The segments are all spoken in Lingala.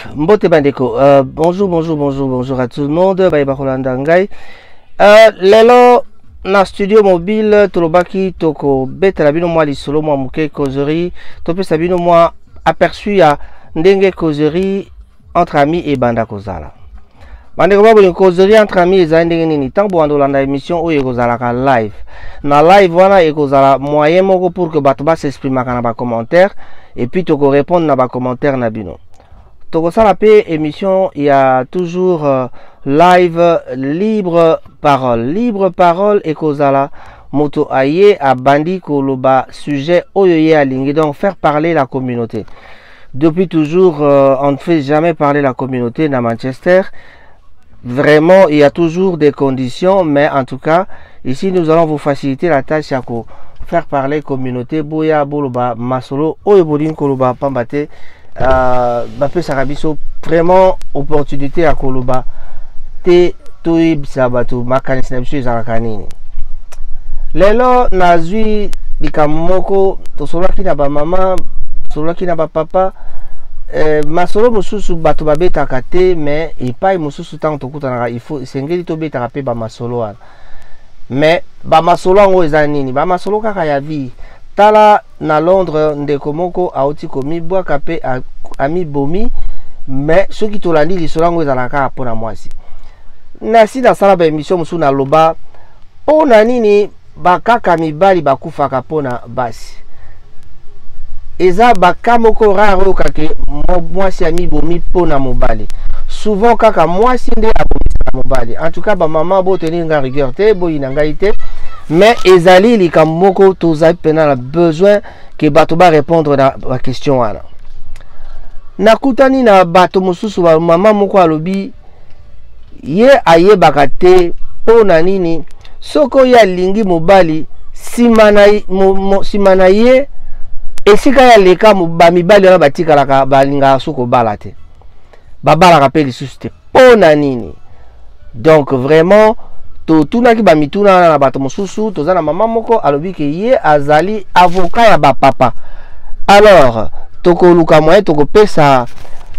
Mbote Bandeko, bonjour à tout le monde. Baïba Rolanda Ngai. Lelo na studio mobile Tolobaki Toko Bete Labino moi lisolo moi muke causerie. Topé Sabino moi aperçu à Ndenge causerie entre amis et banda kozala. Bandeko ba une causerie entre amis et Ndenge nini tango andolanda émission ou ekozala ka live. Na live wana ekozala moyen moko pour que bato ba s'exprimer kana ba commentaire et puis toko répondre na ba commentaire na bino. Toko sala pe émission, il y a toujours live libre parole et kozala moto aye a bandi koloba sujet oyoye alingi, donc faire parler la communauté. Depuis toujours on ne fait jamais parler la communauté dans Manchester. Vraiment il y a toujours des conditions, mais en tout cas ici nous allons vous faciliter la tâche à faire parler communauté boya boloba masolo oyebodin koloba pambate. Bapé Sarabiso vraiment opportunité à Koloba te toib sabato makanis na biso zarakanini lelo nazwi likamoko to solaki na ba mama solaki na ba papa masolo mususu bato babetaka te mais epai mususu tango tokutana il faut sengeli to betaka pe ba masolo wana mais ba masolo ngo eza nini ba masolo kaka ya vie tala na Londres ndeko moko auti komi bwa kape ami bomi mais ceux qui tolandi lisolango ezalaka pona mwasi nasi na sala ba émission musu na loba pona nini bakaka mibali bakufaka pona basi eza bakamoko raro kake mwasi ami bomi pona mobali souvent kaka mwasi nde abomisa mobali en tout cas ba maman bo tenir nga rigueur te bo inangai te mais ezali likamoko tozali pena la besoin que bato ba répondre na la question wana nakutani na bato mosusu ba mama moko alobi ye ayebaka te pona nini soko ya lingi mobali simana ye esika ya leka ba mibali wana batikalaka balinga soko bala te babalaka pe lisusu te pona nini. Donc vraiment tunaki ba mituna na bato mosusu toza na mama moko alobi ke ye azali avocat ya ba papa. Alors toko luka moyen toko pesa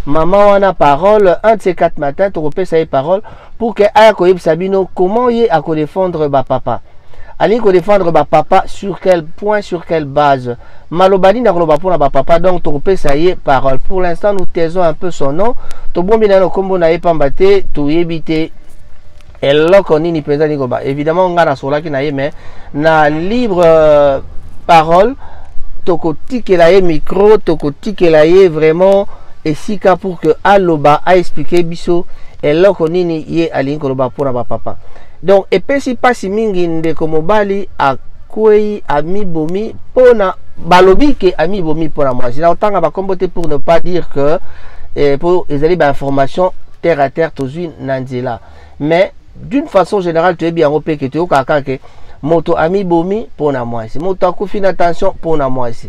mama wana parole un de ces 4 matins toko pesa ye parole pour que aya ko yebisa bino comment ye a ko défendre ba papa. Ali ko défendre ba papa sur quel point, sur quelle base. Malobani na koloba pona ba papa, donc toko pesa ye parole. Pour l'instant nous taisons un peu son nom. To bombi na no kombo na ye pambate to yebite eloko nini penza nikoba. Évidemment nga na sola ki na ye mais na libre parole toko tikela ye micro, toko tikela ye vraiment esika pour que aloba a expliquer biso eloko nini ye alingi koloba pona ba papa. Donc epesi pasi mingi ndeko mobali akwei ami bomi pona balobi ke ami bomi pona mwasi. Na otanga ba kombote pour ne pas dire que pour ezali ba information terre à terre tozui nanzela. Mais d'une façon générale tu es bien opé que tu okaka ke moto ami bomi pona mwasi. Moto akufi na tension pona mwasi.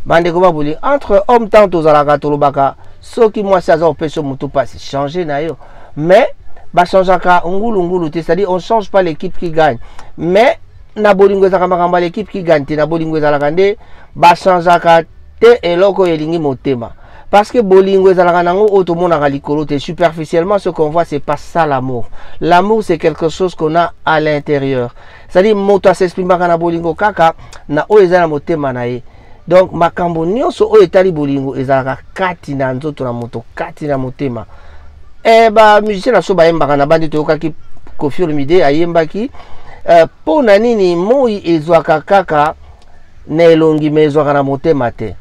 Bande ko babuli entre homme tant tozalaka tolobaka soki mwasi aza opesho moto pasi changer na yo. Mais ba changeaka ngulu te, c'est-à-dire on change pas l'équipe qui gagne. Mais na bolingo ezaka makamba l'équipe qui gagne te na bolingo ezalaka nde ba changeaka te eloko elingi motema. Parce que bolingo ezalaka nango otomonaka likolo te superficiellement ce qu'on voit c'est pas ça l'amour. L'amour c'est quelque chose qu'on a à l'intérieur. C'est-à-dire moto s'exprime na bolingo kaka na o ezala motema na ye. Donc makambo nyonso o etali bolingo ezalaka kati na nzoto na moto kati na motema. Ba musicien na so ba yembaka na bandi toyokaki Koffi Olomide ayembaki pona nini moi ezwaka kaka na elongi me ezwaka na motema te.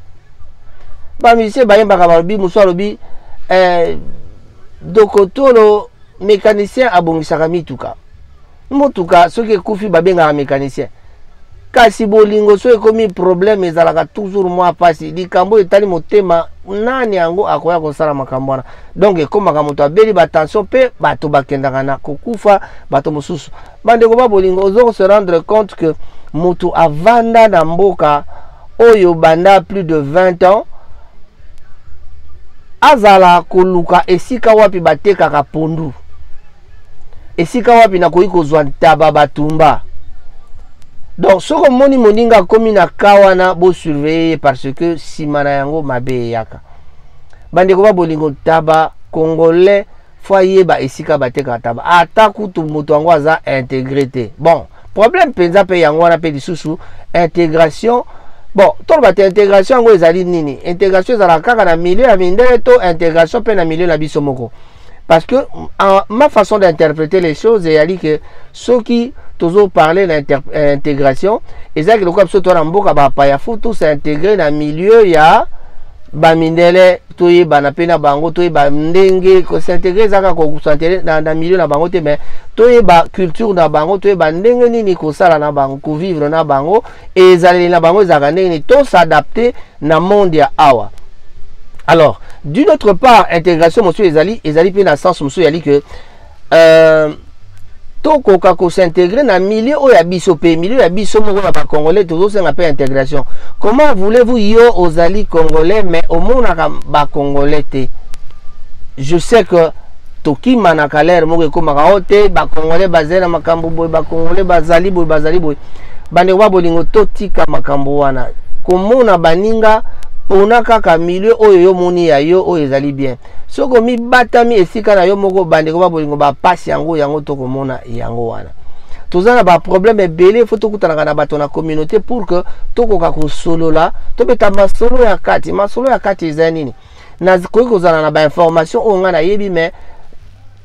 Ba musicien ba yembaka balobi musu alobi dokotolo mécanicien abongisaka mituka motuka soki ekufi babengaka mécanicien kasi bolingo so ekomi problème ezalaka toujours moi pasi likambo etali motema nani yango akoya kosala makambo wana. Donc ekomaka moto abeli batension pe bato bakendaka na kokufa bato mosusu. Bandeko ba bolingo ozo se rendre compte que moto avanda na mboka oyo banda plus de 20 ans azala koluka esika wapi batekaka pondu esika wapi na koyi kozwa ntaba batumba. Donc ce que moni moninga komi na kawana bo surveiller parce que simana yango mabe yaka bandeko ba bolingo taba congolais foyer ba esika bateka taba ata kutu moto yango aza intégrité. Bon, problème penza pe yango wana pe lisusu intégration. Bon, tout le intégration ngo ezali nini? Intégration ezala kaka na milieu ya mindele to intégration pe na milieu na biso moko. Parce que ma façon d'interpréter les choses est que ceux qui toujours parler d'intégration, ezali le quoi surtout na mboka ba pa ya futu s'intégrer na milieu ya ba mindele to ye bana pena bango to ye ba ndenge ko s'intégrer zaka ko s'intégrer na milieu na bango te mais to ye ba culture na bango to ye ba ndenge nini ko sala na bango ko vivre na bango et ezali na bango zaka ndenge to s'adapter na monde ya awa. Alors d'une autre part intégration monsieur ezali pe na sens monsieur yali que toko kako s'intégrer na milieu o ya biso pe milieu ya biso moko na ba congolais toujours c'est un peu intégration. Comment voulez-vous yo ozali congolais mais au monde ba congolais te? Je sais que toki manakaler moko ko makaote ba congolais bazela makambo boy ba congolais bazali boy bande wa bolingo totika makambo wana komona baninga pona kaka milieu oyo yo moni ya yo oyo ezali bien. Soko mi batami esika na yo moko bande ko ba bolingo ba passe yango to komona yango wana. Tozana ba problème ebele faut to kutana na bato na communauté pour que tokoka ko solola to beta masolo ya kati ezanini. Na ko zana na ba information o nga na yebi mais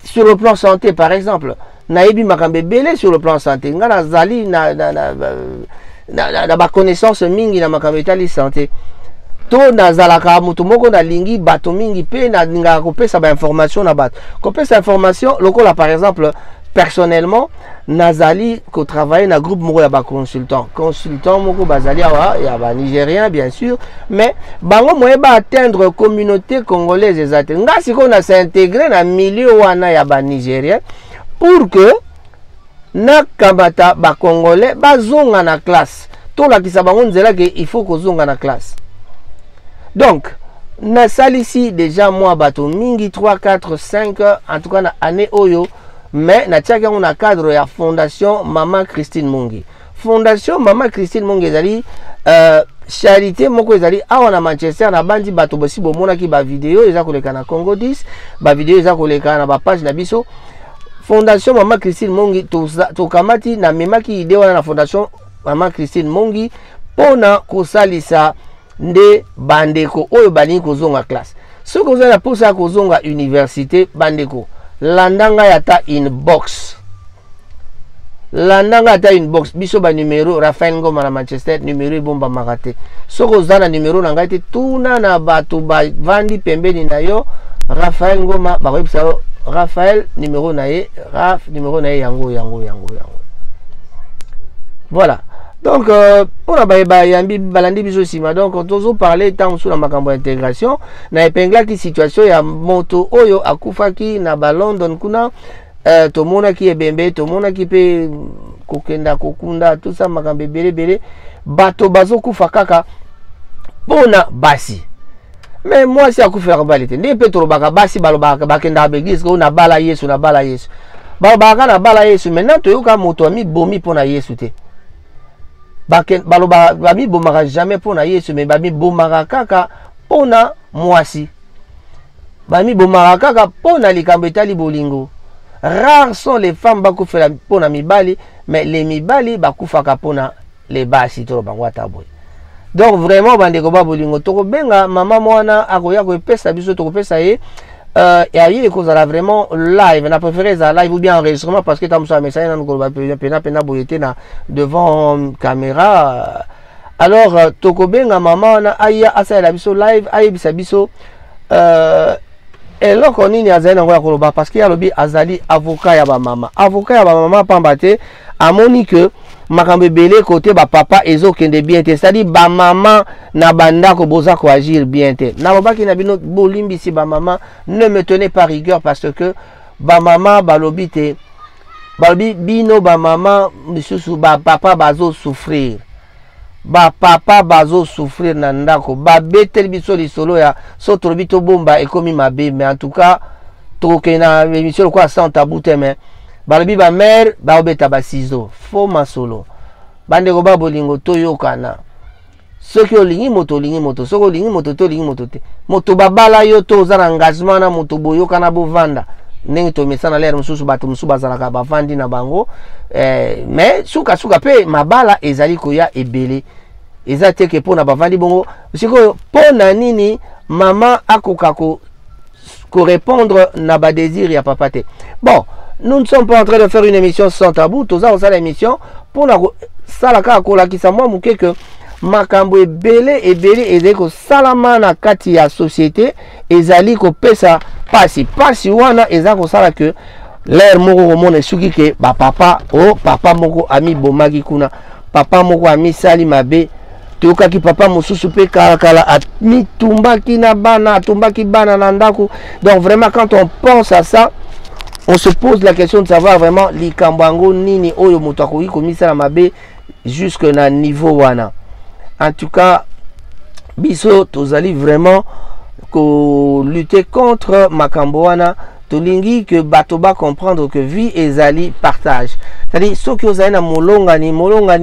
sur le plan santé par exemple na yebi makambe ebele sur le plan santé nga na zali na ba connaissance mingi na makambe etali santé. To nazalaka mutu moko na lingi bato mingi pe na ninga kopesa ba information na bato kopesa information lokola par exemple personnellement nazali ko travailler na groupe moko ya ba consultant moko bazali awa ya ba nigérien bien sûr mais bango moye ba atteindre communauté congolaise ezate nga siko na s'intégrer na milieu wana ya ba nigérien pour que na kambata ba congolais bazonga na classe to la kisa bango nzela ke il faut ko zonga na classe. Donc, na salisi déjà moi bato mingi 3, 4, 5 en tout cas na année oyo mais na tiaka on a cadre ya fondation Maman Christine Mungi. Fondation Maman Christine Mungi ezali charité moko ezali awa na Manchester na bandi bato bosi bomona ki ba vidéo eza koleka na Congo 10, ba vidéo eza koleka na ba page na biso. Fondation Maman Christine Mungi to kamati na memaki ide wana na fondation Maman Christine Mungi pona kosalisa nde bandeko oyo bani kozonga classe. Soki ozala posa kozonga université bandeko landanga yata inbox. Landanga yata inbox biso ba numéro Raphaël Ngoma na Manchester numéro bomba makate. Soki ozala numéro na ngai te tuna na bato ba vandi pembeni na yo Raphaël Ngoma ba websa Raphaël numéro na ye Raf numéro na ye yango. Voilà. Donc, pour la yambi balandi biso sima donc on toujours parler tant sur la makambo intégration na epengla ki situation ya moto oyo akufaki na ba London kuna to mona ki ebembe to mona ki pe kokenda kokunda tout ça makambe bele bato bazo kufa kaka pona basi. Mais moi si akufera balite ndi pe to baka basi balobaka bakenda ba église ko na bala Yesu balobaka na bala Yesu maintenant to yoka moto ami bomi pona Yesu te. Bami bomaka jamais pour na Yesu mais bami bomaka kaka pona mwasi. Bami bomaka kaka pona likambo etali bolingo. Rares sont les femmes bakufela pona mibali mais les mibali bakufaka pona les basi to bango ataboy. Donc vraiment bandeko ba bolingo to benga mama mwana akoya ko pesa biso to pesa ye et ailleurs cause là vraiment live on a préféré ça live ou bien enregistrement parce que tam ça message na ko ba pena boyete na devant caméra. Alors tokobenga mama na aya asa la biso live ayebisa biso et là konini azali ngo ya koloba parce que ya lobi azali avocat ya ba mama pambate amoni que makambe belé côté ba papa ezokende bien te c'est-à-dire ba maman na banda ko boza ko agir bien te na lobaki na bino bolimbi si ba maman ne me tenez pas rigueur parce que ba maman balobi te balobi bino ba maman misusu ba papa bazo souffrir na ndako ba betel biso lisolo ya so tolobi to bomba ekomi mabe mais en tout cas to kena émission quoi sans tabou te mais balobi ba mère ba obeta ba ciseaux faux masolo bandeko ba bolingo toyokana ceux qui ont lingi moto, ceux qui ont lingi moto, to lingi moto te. Moto babala yo to za engagement na moto boyo kana bo vanda. Ndenge to mesana l'air mususu bato mususu bazalaka ba vandi na bango. Mais suka pe mabala ezali koya ebele. Eza te ke pona ba vandi bongo. Siko pona nini maman akoka ko répondre na ba désir ya papa te. Bon, nous ne sommes pas en train de faire une émission sans tabou. Toza on ça l'émission pour na salaka kola ki sa moi muke que makambo ebele ezali ko salama na kati ya société ezali ko pesa pasi wana ezali ko sala que l'air moko mona suki ke ba papa moko ami bomaki kuna papa moko ami sali mabe tokaki papa mosusu pe kala ami tumbaki na bana tumbaki bana na ndako. Donc vraiment quand on pense à ça, on se pose la question de savoir vraiment likambango nini oyo moto akoki komisala mabe jusque na niveau wana. En tout cas, biso tozali vraiment ko lutter contre makambo wana tolingi que batoba comprendre que vie ezali partage. C'est-à-dire ceux qui ozali na molongani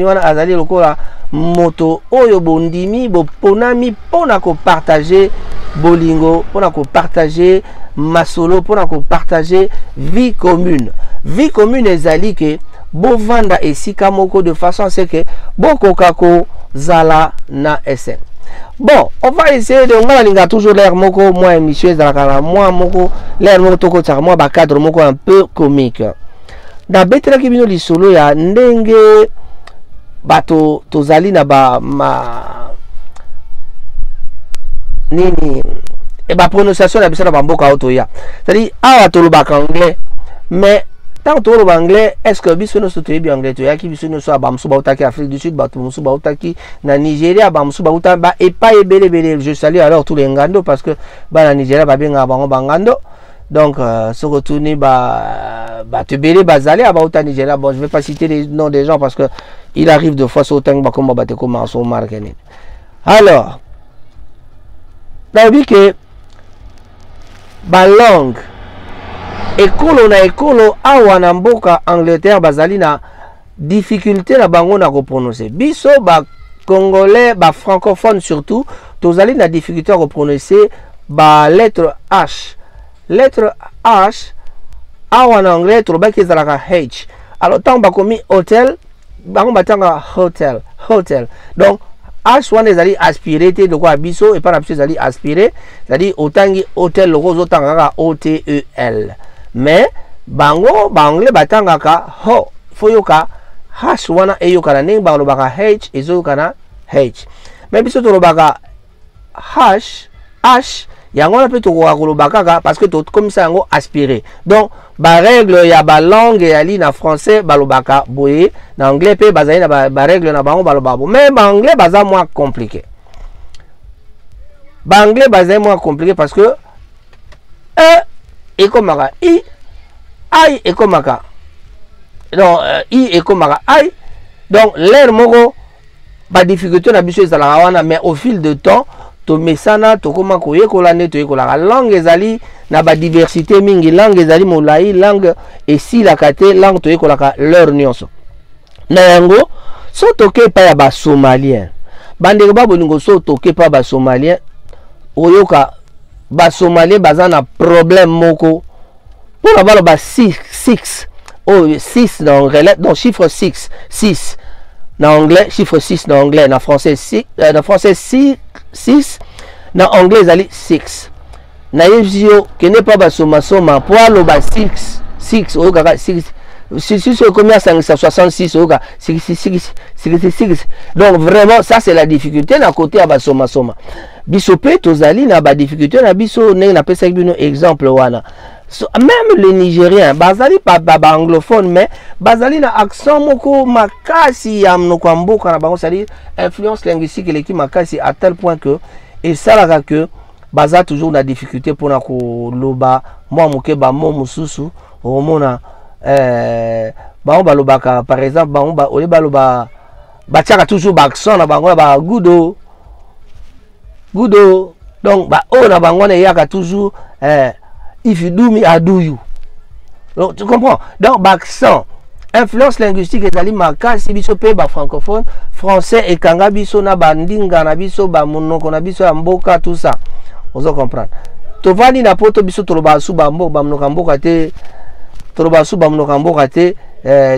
wana azali lokola moto oyo bondimi boponami pona ko partager bolingo, pona ko partager masolo, pona ko partager vie commune. Vie commune ezali que bovanda esika moko de façon à ce que bokoka ko zala na SM. Bon, on va essayer de on toujours l'air moko moi émission zala moi moko l'air moko toko tsaka moi ba cadre moko un peu comique. Da betela ki bino lisolo ya ndenge bato tozali na ba nini et ba prononciation na bisana ba mboka auto ya. C'est-à-dire awa tolobaka anglais mais tant que l'anglais, est-ce que biso no sotoye bi anglais to yaki biso no so abamsu ba utaki Afrique du Sud, ba musu ba utaki na Nigeria, ba musu ba uta ba et pas ebele. Je salue alors tous les ngando parce que ba na Nigeria ba benga bango bangando. Donc se retourner ba te belé bazali ba uta Nigeria. Bon, je vais pas citer les noms des gens parce que il arrive de fois au temps ba comme ba te comme son marqué. Alors, que ba langue ekolo na ekolo awa na mboka Angleterre bazali na difficulté na bango na ko prononcer. Biso ba congolais ba francophone surtout tozali na difficulté à prononcer ba lettre H. Lettre H awa na anglais tolobaki ezalaka H. Alors tant ba komi hotel bango batanga hotel. Donc H wana ezali aspiré te loko biso et pas na biso ezali aspiré, c'est-à-dire otangi hotel loko zotanga ka OTEL. Mais bango banglais batangaka ho foyoka hash wana eyoka na ndenge bango baka h ezoyoka na h. Mais biso tolobaka hash yango wana pe tokoka kolobaka parce que tokomisa yango aspiré. Donc ba règle ya ba langue ya li na français balobaka boye, na anglais pe bazali na ba règle na bango balobaka bo. Mais ba anglais baza moins compliqué. Ba anglais bazali moins compliqué parce que ekomaka i ekomaka donc i ekomaka ai. Donc l'air moko ba difficulté na biso ezalaka wana, mais au fil de temps to mesana to koma koyekola nde toyekolaka langue ezali na ba diversité mingi, langue ezali molai, langue esilaka te, langue toyekolaka leur nyonso na yango. So toke pa ya ba somalien bandeko ba bolingo, so toke pa ba somalien oyoka ba somalien baza na problème moko pour avoir ba 6 dans anglais, donc chiffre 6 dans anglais, chiffre 6 dans anglais, dans français 6 dans anglais zali 6 na yezio que n'est pas ba soma pour le ba 6 oyoka 6 si combien 566 oyoka 6. Donc vraiment ça c'est la difficulté na côté à ba soma biso pe tozali na ba difficulté na biso ndenge na pesa bino exemple wana. So, même les Nigériens bazali pas anglophone mais bazali na accent moko makasi ya mnoko mboka na bango, c'est-à-dire influence linguistique l'équipe makasi à tel point que et ça la que baza toujours na difficulté pour na ko loba moi moke ba mo mususu omona bango balobaka par exemple bango ba ole baloba batiaka toujours ba accent na bango ba gudo. Donc ba o na bango na yaka toujours if you do me I do you. Donc tu comprends. Donc accent influence linguistique ezali makasi biso pe ba francophone français et kanga biso na bandinga na biso ba monoko na biso ya mboka tout ça ozo comprendre tovani na poto biso toloba su ba mboka ba monoko mboka te toloba su ba monoko mboka te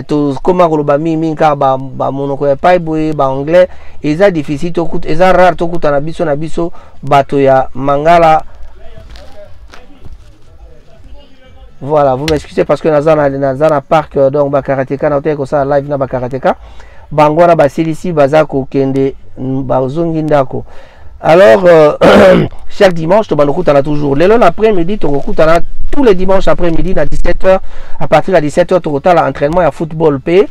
to koma koloba mingi ka ba monoko ya paiboye ba anglais eza difficile to kuta eza rare to kuta na biso bato ya mangala. Voilà, vous m'excusez parce que Nazana Park, donc Bakarateka, na hotel ça live na Bakarateka, Bangora Basilisi, Bazako, Kende, Bazongindako. Alors, chaque dimanche, tu as toujours. L'après-midi, tu as tous les dimanches après-midi, à 17h, à partir de 17h, tu as l'entraînement à football P.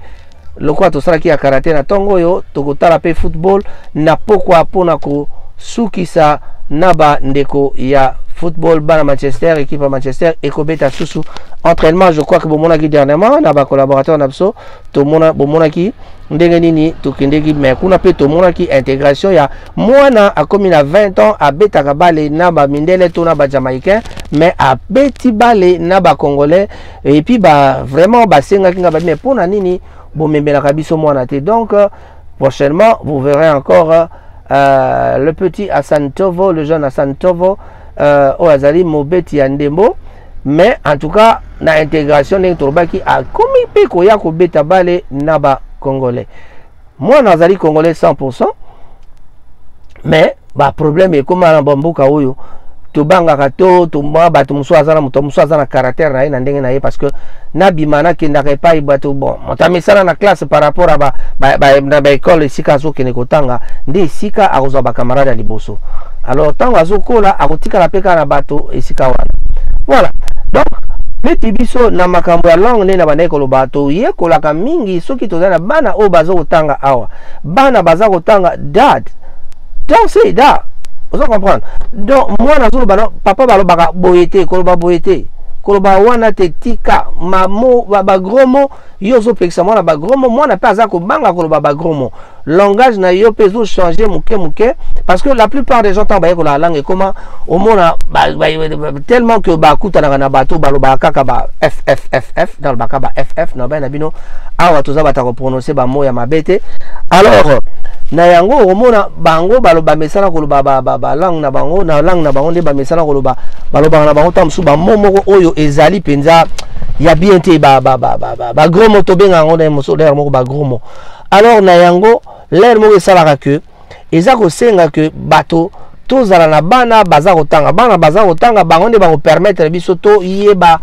Le quoi, tu as qui a karaté na tongo yo, tu as la football, na pourquoi ponako, Sukisa, Naba, Ndeko, ya football bana Manchester équipe à Manchester et Kobeta Susu entraînement je crois que bon qui dernièrement na ba collaborateur napso to mona bon qui ndenge nini to kendeki mais kuna pe to mona qui intégration ya mwana a comme na 20 ans a beta kabale na ba mindele to na ba jamaïcain mais a beti bale na ba congolais et puis ba vraiment ba senga kinga ba mais pour na nini bon membela kabiso mwana te donc prochainement vous verrez encore le petit Hassan Tovo le jeune Hassan Tovo Azali Mobeti Yandembo, mais en tout cas, na intégration d'un Torbaki a commis peko ya ko beta bale naba congolais. Moi, Nazali congolais 100%, mais bah problème est comme un bambou kaoyo. To banga kato, to mwa bato muso azana caractère na ndenge na parce que na bimana ki ndaka pa bato bon. Motamesana na classe par rapport à ba école sika zo kene kotanga, ndi sika akozo ba camarade liboso. Alors tant azokola akotika la peka na bato esika wana. Voilà. Donc beti biso na makambo ya langue ne na bana ekolo bato ye kolaka mingi soki tozana bana o bazo kotanga awa. Bana baza kotanga dad. Donc c'est dad. Vous comprenez? Donc moi papa balo baka boyete koloba boyete koloba wana te tika mamo ba gros mot yozo peksa moi ba gros mot moi na pas ko banga koloba ba gros mot langage na yo peso changer muke parce que la plupart des gens tambaye ko la langue comment au monde tellement que ba kuta na bato balo ba kaka ba f dans le baka ba ff na ba na bino awa toza bata ko prononcer ba mot ya mabete alors na yango omona bango baloba mesana koloba ba langue na bango nde ba mesana koloba baloba na bango tamsu ba momoko oyo ezali penza ya bien te ba gros mot to benga ngo na moso der moko ba gros mot alors na yango l'air moko esalaka que eza ko senga que bato tozala na bana baza kotanga bango nde ba ko permettre biso to yeba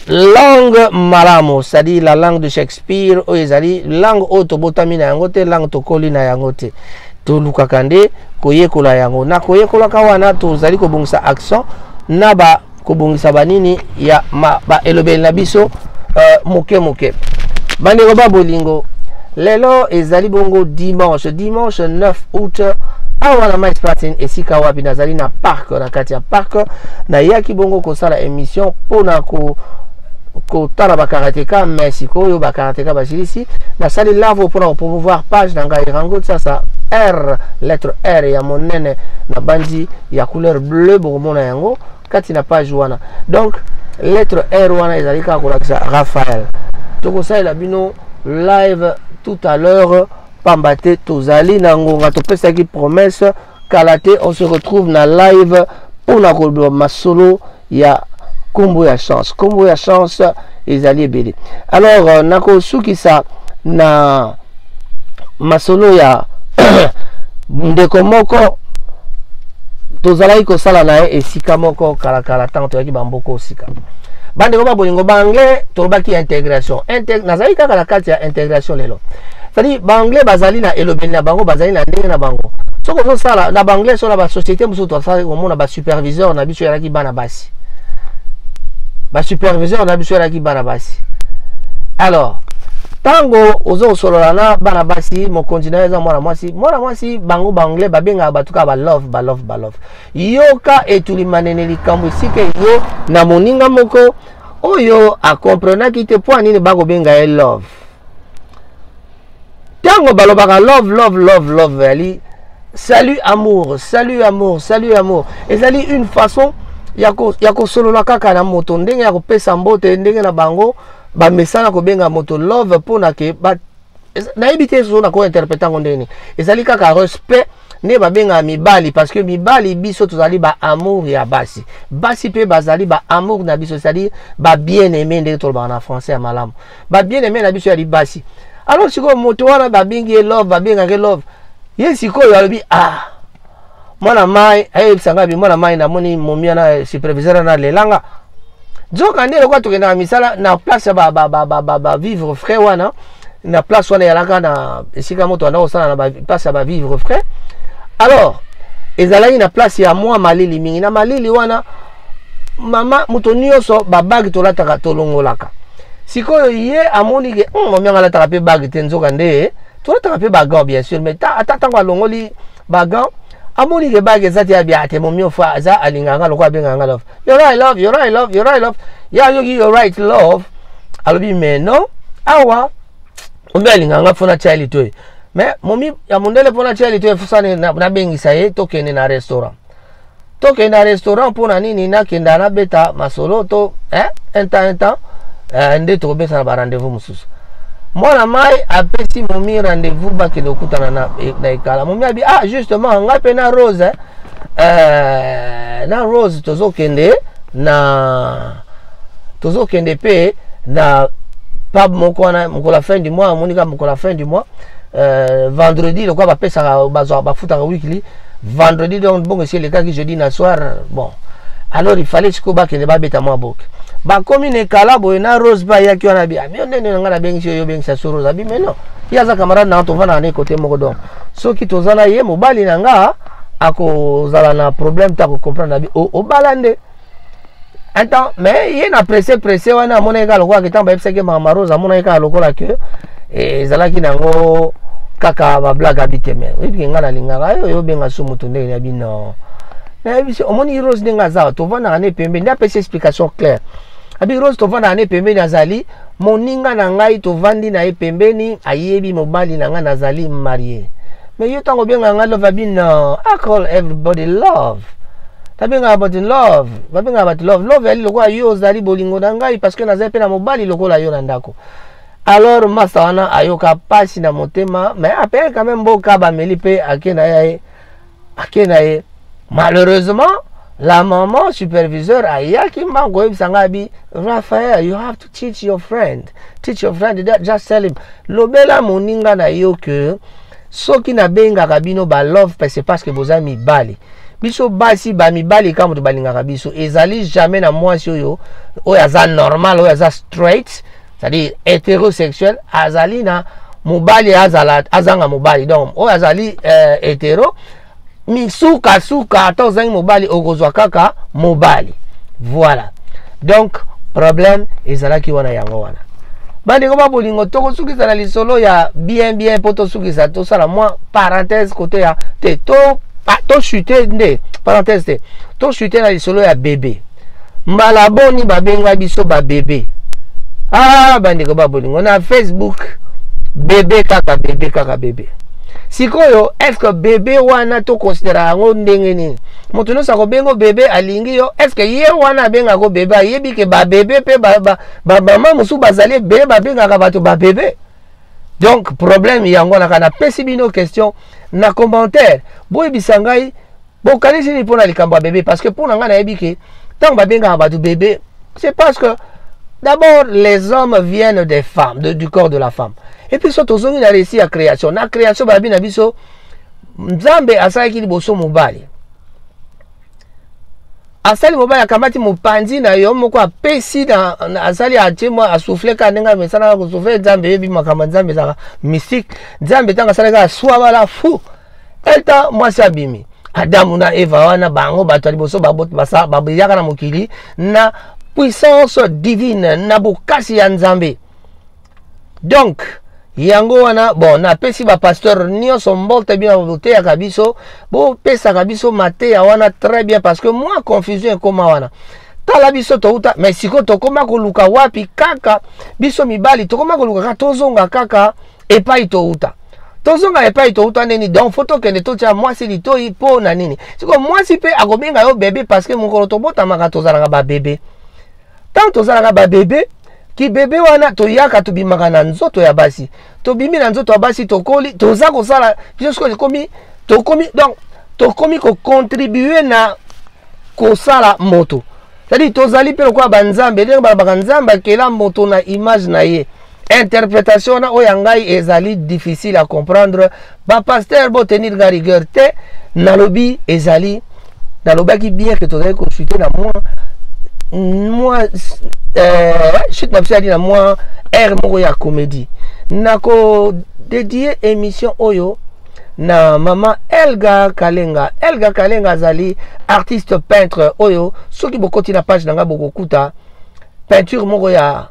langue malamo, c'est-à-dire la langue de Shakespeare, c'est-à-dire langue autobotamina yangote, langue tokoli na yangote. To lukakande koye kola yango na koye kola kawana to zali ko bongisa accent na ba ko bongisa banini ya ba elobel na biso moke bande roba bolingo lelo ezali bongo dimanche 9 août awana mais patin esika wapi nazali na parc na kati ya parc na yaki bongo ko sala émission pona ko tala ba karateka merci koyo ba karateka basilisi na sali lavo pour pouvoir page na ngai rango ça R lettre R ya monene na bandi ya couleur bleu bomona yango kati na page wana donc lettre R wana ezalika ko lakisa Raphaël toko sala bino live tout à l'heure pambate tozali na ngonga to pesa ki promesse kalate on se retrouve na live pour na ko masolo ya Kombo ya chance ezali ebele alors nako suki sa na masolo ya ndeko moko tozalaki kosala na ye esika moko kala tant toyaki bamboko osika bandeko babolingo banglais tolobaki intégration nazali kaka na kati ya intégration lelo c'est-à-dire banglais bazali na elobeli na bango bazali na ndenge na bango soko ozosala na banglais so na basociété mosusu tosala komona basuperviseur na biso yalaki bana basi superviseur na biso la ki bana basi alors tango ozo solola na bana basi mon continent eza mwana mwasi bango banglais babenga batuka ba love yoka etulimanene likambo sike yo na moninga moko oyo a comprendre ki te point nini bango benga e love tango balobaka love ali salut amour ezali une façon ya ko solo la kaka na moto ndenge ya ko pesa mbote ndenge na bango ba mesana ko benga moto love pona ke ba na ebité zo na ko interpréter ngondeni ezali kaka respect ne ba benga mibali parce que mibali biso tozali ba amour ya basi basi pe bazali ba amour na biso c'est-à-dire ba bien aimé ndenge to ba na français ya malamu ba bien aimé na biso ya basi alors siko moto wana ba bengi love ba benga ke love ye siko yo alobi mwana mai sanga bi mwana mai na moni momia na superviseur na lelanga joka ndelo kwa tukenda misala na place ba vivre frère wana na place wana yalaka na esika moto ana osala na place ba vivre frère. Alors ezalaki na place ya moi malili mingi na malili wana mama moto nyonso ba bag tolataka tolongolaka sikoyo ye amoni ke momia ngalataka pe bag te nzoka nde tolataka pe bagan bien sûr mais atango alongoli bagan amoni ke bag ezati ya biate momio fa aza alinganga lokwa benga love you're right love you're right love you're right love ya yogi you're right love alobi mais non awa ombe alinganga fona chali to mais momi ya mondele pona chali to fusane na bengisa ye tokende na restaurant pona nini na kenda na beta masolo to un temps nde to besa na rendez-vous mususu mwana mai apesi momi rendez-vous ba kende okutana na ikala momi abi justement ngape na rose na rose tozokende pe na pab moko wana mokola fin du mois monika mokola fin du mois vendredi le quoi va pesa ba futa weekly vendredi donc bon c'est le cas que jeudi na soir bon alors il fallait que ba kende ba beta moi bok ba commune kala boy na rose ba ya ki wana bi ami ndene ngana bengi yo bengi sa rose abi mais non ya za camarade na to vana na côté moko donc so ki to zana ye mobali na nga ako zala na problème ta ko comprendre abi o balande attends mais il na pressé wana mona ka lokwa ki tamba epseke mama rose mona ka lokola que ezalaki nango kaka ba blague habité mais ebi ngana lingaka yo benga sumu to ndenge ya bino na ebi omoni rose ndenge za to vana na pembe nda pesa explication claire abi rose to vana na pembe nazali moninga na ngai to vandi na pembeni ayebi mobali na nga nazali marié mais yo tango benga nga love bino I call everybody love tabenga about love babenga about love ali lokwa yo zali bolingo na ngai parce que nazali pe na mobali lokola yo na ndako. Alors masa wana ayoka pasi na motema mais après quand même boka ba melipe akena ye malheureusement la maman superviseur ayaki mango sangabi Raphael you have to teach your friend that just tell him lobela moninga na yo que soki na benga kabino ba love parce que boza mibali biso basi ba mibali kama to balinga biso ezali jamais na mwasi oyo aza normal oyo aza straight c'est-à-dire hétérosexuel azali na mobali azanga mobali donc o azali hétéro misuka ata ozangi mobali okozwa kaka mobali voilà donc problème ezalaki wana yango wana bandeko babolingo tokosukisa na lisolo ya bien po tosukisa tosala mwa parenthèse côté ya te to chuter nde parenthèse te to chuter na lisolo ya bébé mbala boni babenga biso ba bébé bandeko babolingo na Facebook bébé kaka bébé sikoyo est-ce que bébé wana to considérer yango ndenge nini moto no sako bengo bébé alingi yo est-ce que ye wana benga ko bébé ayebi ke ba bébé pe ba mama musu bazali bébé babenga ka bato ba bébé donc problème yango na kana pesi bino question na commentaire boy bisangai bo kanisi ni pona likambo ya bébé parce que pona nga na yebi ke tant ba benga ka bato bébé c'est parce que d'abord les hommes viennent des femmes du corps de la femme. Et puis surtout on a réussi à création. Na création babi na biso Nzambe asalaki liboso mobali. Asali mobali akamati mopanzi na yo moko apesi na asali atimo asouffler ka ndenga mesana ko souffler Nzambe yebi makama Nzambe za mystique. Nzambe tanga salaka swaba la fou. Eta mwasi abimi. Adamu na Eva wana bango bato liboso babot basa babiyaka na mokili na puissance divine na bokasi ya Nzambe. Donc yango wana bon na pesi ba pasteur nyonso mbolte bien bote ya kabiso bo pesa kabiso mate ya wana très bien parce que moi confusion koma wana tala biso to uta mais siko to koma ko luka wapi kaka biso mibali to koma ko luka tozonga kaka epai to uta tozonga epai touta nini donc photo kende totia mwasi litoi po na nini siko mwasi pe akobenga yo bébé parce que mokolo tobotamaka tozalaka ba bébé tant tozalaka ba bébé ki bébé wana toyaka tobimaka na nzoto ya basi tobimi na nzoto ya basi tokoli toza kosala biso komi tokomi donc tokomi ko contribuer na kosala moto c'est-à-dire tozali pe lokwa banzambe ndenge balabaka nzambe akela moto na image na ye interprétation na oyo ngai ezali difficile à comprendre ba pasteur bo tenir ga rigueur te nalobi ezali nalobaki bien que tozali consulter na moi chute na biso na moi air moko ya comédie nako dédier émission oyo na mama Elga Kalenga azali artiste peintre oyo soki bokoti na page nanga bokokuta peinture moko ya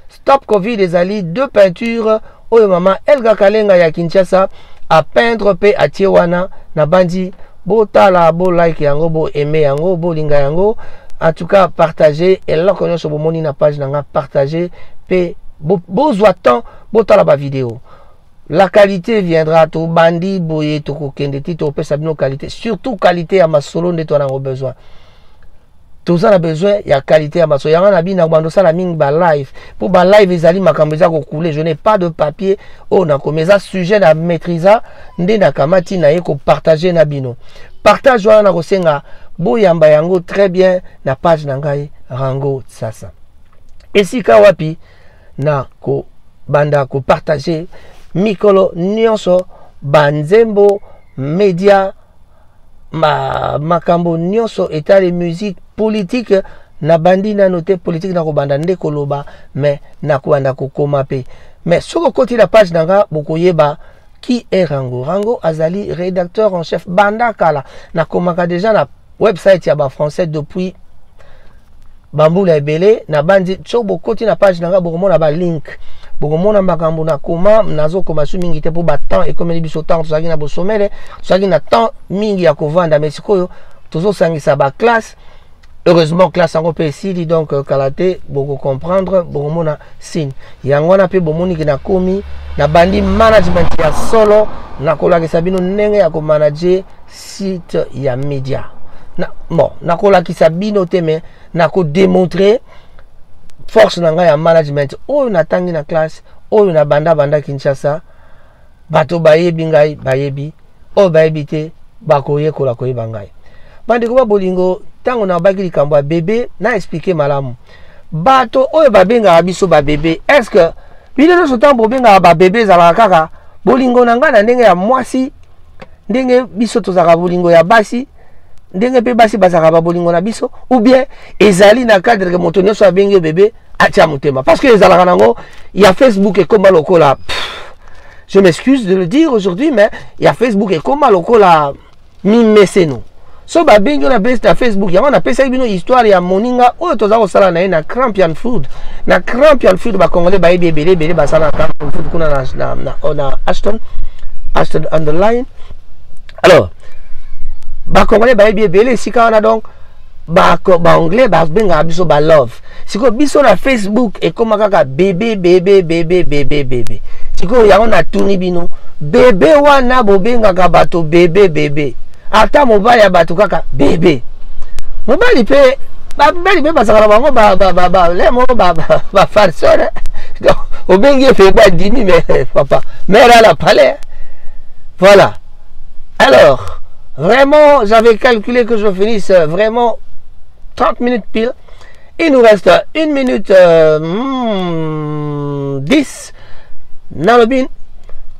Stop Covid ezali deux peintures oyo mama Elga Kalenga ya Kinshasa a peindre pe atie wana na bandi botala bo like yango bo aimer yango bo linga yango en tout cas partager et là connait sur bomoni na page nanga partager pe bozwa temps botala ba vidéo. La qualité viendra to bandi boye to kokende ti to pesa bino qualité surtout qualité à ma solo nde to na besoin. Tous on a besoin il y a qualité à ma solo yana bina bando sala ming ba live pour ba live ezali makambo za ko couler je n'ai pas de papier oh na komeza sujet na maîtriser nde na kamati na ye ko partager na bino partage wana ko senga boyamba yango très bien na page na ngai Rango Sasa esika wapi na ko banda ko partager mikolo nyonso banzembo media makambo nyonso etale musique politique na bandi na noté politique na ko banda nde koloba mais na ko banda ko koma pe mais soko koti la page nanga bokoyeba qui est Rango azali rédacteur en chef banda kala na komaka déjà na website ya ba français depuis bambula ebele na bandi chobo koti na page nanga bokomona ba link bokomona makambo na koma nazo koma su mingi te po ba temps et comme biso temps tozaki na bosomele tozaki na temps mingi ya kovanda mais sikoyo tozo sangisa ba classe heureusement classe yango pe esili donc kalate boko comprendre bokomona signe yango na pe bomoni ki na komi na bandi management ya solo na kolakisa bino ndenge ya ko manager site ya media na bon na kolakisa bino te mais na ko démontrer force na ngai ya management oyo natangi na classe oyo na banda Kinshasa bato bayebi ngai bayebi oyo bayebi te bakoyekola koyeba ngai bandeko ba bolingo tango na baki likambo ya bébé na expliquer malamu bato oyo babengaka biso ba bébé est-ce que bino nyonso ntango bobengaka ba bébé ezalaka kaka bolingo na ngai na ndenge ya mwasi ndenge biso tozalaka bolingo ya basi ndenge pe basi bazaka ba bolingo na biso ou bien ezali na cadre que moto nyonso abenge bébé atia motema parce que ezalaka nango il y a Facebook et comme lokola je m'excuse de le dire aujourd'hui mais il y a Facebook et comme lokola mi meseno so ba bengi na base na Facebook yango na pesa bino histoire ya moninga oyo toza ko sala na na Crampian Food ba congolais ba ebele ba sala Crampian Food kuna na Ashton underline alors ba congolais ba ebele sika wana donc ba anglais ba benga biso ba love siko biso na Facebook et comme kaka bébé siko yango na tourni bino bébé wana bo benga ka bato bébé ata mobali ya bato kaka bébé mobali pe basaka na bango ba farceur donc obengi fait ba dimi mais papa mère à la palais voilà alors vraiment j'avais calculé que je finisse vraiment 30 minutes pile il nous reste 1 minute 10 nalobin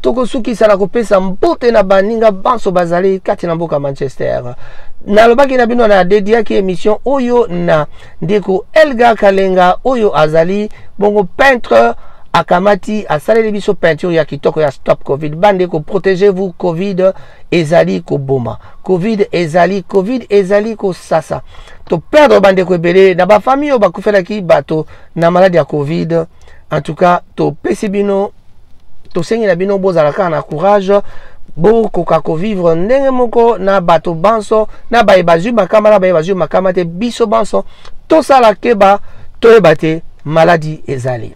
tokosuki sala kopesa mbote na baninga banso bazali kati na mboka Manchester nalobaki na bino na dédiaki émission oyo na ndeko Elga Kalenga oyo azali bongo peintre akamati asaleli biso peinture ya kitoko ya Stop Covid bandeko protégez-vous Covid ezali ko boma Covid ezali ko sasa to perdre bandeko ebele na ba famille o bakufelaki bato na maladie ya Covid en tout cas to pesi bino to sengi na bino bozalaka na courage bokoka kovivre ndenge moko na bato banso na bayebazu makama na bayebazu makama te biso banso tosala keba toyeba te maladie ezali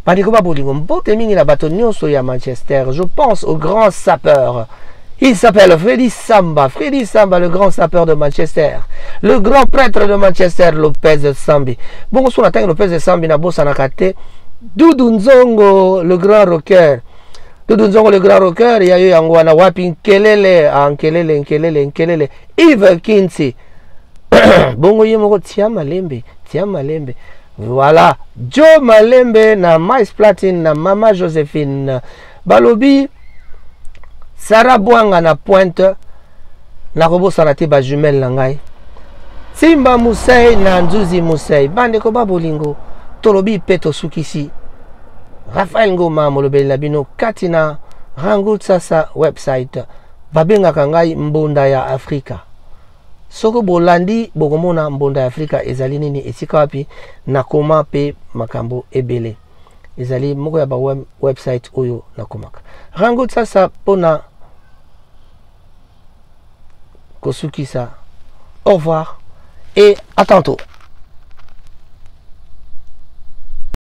Bandikoba Bolingo, mbote mingi na bato nyonso ya Manchester. Je pense au grand sapeur. Il s'appelle Freddy Samba. Freddy Samba, le grand sapeur de Manchester. Le grand prêtre de Manchester, Lopez Sambi. Bon, on attend Lopez Sambi na bossa na kate. Doudou Nzongo, le grand rocker. Doudou Nzongo, le grand rocker. Il y a eu Angwana Wapi Nkelele, Nkelele. Yves Kinsi. Bongo Yemoko, Tia Malembe. Voilà. Joe Malembe na Mais Platine na Mama Joséphine. Balobi. Sarah Bouanga na Pointe. Na robo sanate ba jumelle langai. Simba Mousei na Nzuzi Mousei. Bandeko Babolingo. Tolobi Peto Sukisi. Raphaël Ngoma Molobeli Labino. Katina Rangout Sasa website. Babenga kangai Mbonda ya Afrika. Soko bolandi bokomona Mbonda ya Afrika ezali nini esika wapi na koma pe makambo ebele. Ezali moko ya ba website oyo na komaka. Rangout Sasa pona Kosukisa. Au revoir et à tantôt.